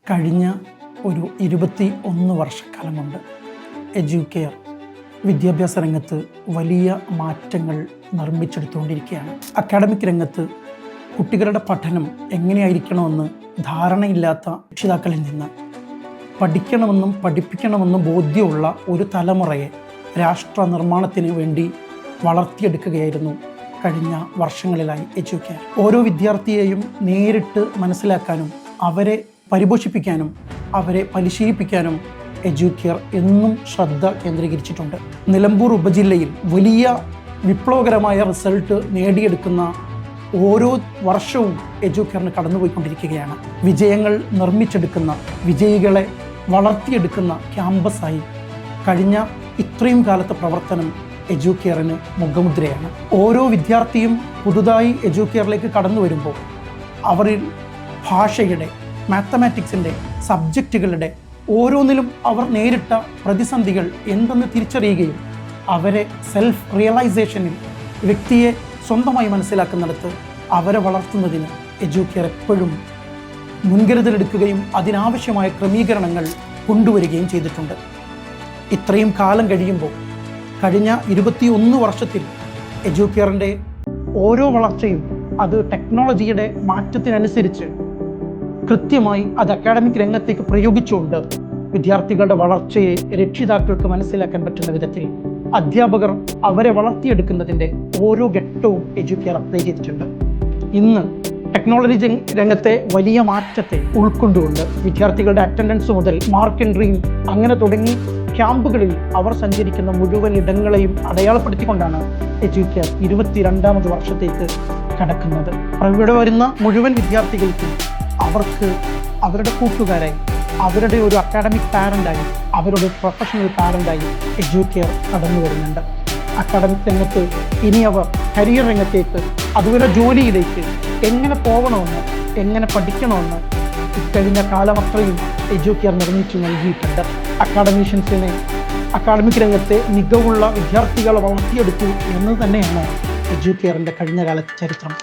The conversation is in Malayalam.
കഴിഞ്ഞ ഒരു 21 വർഷക്കാലം കൊണ്ട് എഡ്യൂക്കെയർ വിദ്യാഭ്യാസ രംഗത്ത് വലിയ മാറ്റങ്ങൾ നിർമ്മിച്ചെടുത്തുകൊണ്ടിരിക്കുകയാണ്. അക്കാഡമിക് രംഗത്ത് കുട്ടികളുടെ പഠനം എങ്ങനെയായിരിക്കണമെന്ന് ധാരണയില്ലാത്ത രക്ഷിതാക്കളിൽ നിന്ന് പഠിക്കണമെന്നും പഠിപ്പിക്കണമെന്നും ബോധ്യമുള്ള ഒരു തലമുറയെ രാഷ്ട്ര നിർമ്മാണത്തിന് വേണ്ടി വളർത്തിയെടുക്കുകയായിരുന്നു കഴിഞ്ഞ വർഷങ്ങളിലായി എഡ്യൂക്കെയർ. ഓരോ വിദ്യാർത്ഥിയെയും നേരിട്ട് മനസ്സിലാക്കാനും അവരെ പരിപോഷിപ്പിക്കാനും അവരെ പരിശീലിപ്പിക്കാനും എഡ്യൂക്കെയർ എന്നും ശ്രദ്ധ കേന്ദ്രീകരിച്ചിട്ടുണ്ട്. നിലമ്പൂർ ഉപജില്ലയിൽ വലിയ വിപ്ലവകരമായ റിസൾട്ട് നേടിയെടുക്കുന്ന ഓരോ വർഷവും എഡ്യൂക്കെയറിന് കടന്നുപോയിക്കൊണ്ടിരിക്കുകയാണ്. വിജയങ്ങൾ നിർമ്മിച്ചെടുക്കുന്ന, വിജയികളെ വളർത്തിയെടുക്കുന്ന ക്യാമ്പസായി കഴിഞ്ഞ ഇത്രയും കാലത്തെ പ്രവർത്തനം എഡ്യൂക്കെയറിന് മുഖമുദ്രയാണ്. ഓരോ വിദ്യാർത്ഥിയും പുതുതായി എഡ്യൂക്കെയറിലേക്ക് കടന്നു വരുമ്പോൾ അവരിൽ ഭാഷയുടെ, മാത്തമാറ്റിക്സിൻ്റെ, സബ്ജക്റ്റുകളുടെ ഓരോന്നിലും അവർ നേരിട്ട പ്രതിസന്ധികൾ എന്തെന്ന് തിരിച്ചറിയുകയും അവരെ സെൽഫ് റിയലൈസേഷനിൽ വ്യക്തിയെ സ്വന്തമായി മനസ്സിലാക്കുന്നിടത്ത് അവരെ വളർത്തുന്നതിന് എഡ്യൂക്കെയർ എപ്പോഴും മുൻകരുതലെടുക്കുകയും അതിനാവശ്യമായ ക്രമീകരണങ്ങൾ കൊണ്ടുവരികയും ചെയ്തിട്ടുണ്ട്. ഇത്രയും കാലം കഴിയുമ്പോൾ കഴിഞ്ഞ 21 വർഷത്തിൽ എഡ്യൂക്കെയറിൻ്റെ ഓരോ വളർച്ചയും അത് ടെക്നോളജിയുടെ മാറ്റത്തിനനുസരിച്ച് കൃത്യമായി അത് അക്കാഡമിക് രംഗത്തേക്ക് പ്രയോഗിച്ചുകൊണ്ട് വിദ്യാർത്ഥികളുടെ വളർച്ചയെ രക്ഷിതാക്കൾക്ക് മനസ്സിലാക്കാൻ പറ്റുന്ന വിധത്തിൽ അധ്യാപകർ അവരെ വളർത്തിയെടുക്കുന്നതിൻ്റെ ഓരോ ഘട്ടവും എഡ്യൂക്കെയർ അപ്ലൈ ചെയ്തിട്ടുണ്ട്. ഇന്ന് ടെക്നോളജി രംഗത്തെ വലിയ മാറ്റത്തെ ഉൾക്കൊണ്ടുകൊണ്ട് വിദ്യാർത്ഥികളുടെ അറ്റൻഡൻസ് മുതൽ മാർക്ക് എൻട്രിയും അങ്ങനെ തുടങ്ങി ക്യാമ്പുകളിൽ അവർ സഞ്ചരിക്കുന്ന മുഴുവൻ ഇടങ്ങളെയും അടയാളപ്പെടുത്തിക്കൊണ്ടാണ് എഡ്യൂക്കെയർ 22ാമത് വർഷത്തേക്ക് കടക്കുന്നത്. ഇവിടെ വരുന്ന മുഴുവൻ വിദ്യാർത്ഥികൾക്കും അവർക്ക് അവരുടെ കൂട്ടുകാരായി, അവരുടെ ഒരു അക്കാഡമിക് പാരൻ്റായി, അവരുടെ പ്രൊഫഷണൽ പാരൻ്റായി എഡ്യൂക്കെയർ കടന്നു വരുന്നുണ്ട്. അക്കാഡമിക് രംഗത്ത് ഇനി അവർ കരിയർ രംഗത്തേക്ക്, അതുപോലെ ജോലിയിലേക്ക് എങ്ങനെ പോകണമെന്ന്, എങ്ങനെ പഠിക്കണമെന്ന് ഇക്കഴിഞ്ഞ കാലമത്രയും എഡ്യൂക്കെയർ നിർമ്മിച്ചു നൽകിയിട്ടുണ്ട്. അക്കാഡമീഷ്യൻസിനെ, അക്കാഡമിക് രംഗത്തെ മികവുള്ള വിദ്യാർത്ഥികളെ വളർത്തിയെടുത്തു എന്ന് തന്നെയാണ് എഡ്യൂക്കെയറിൻ്റെ കഴിഞ്ഞ കാലത്തെ ചരിത്രം.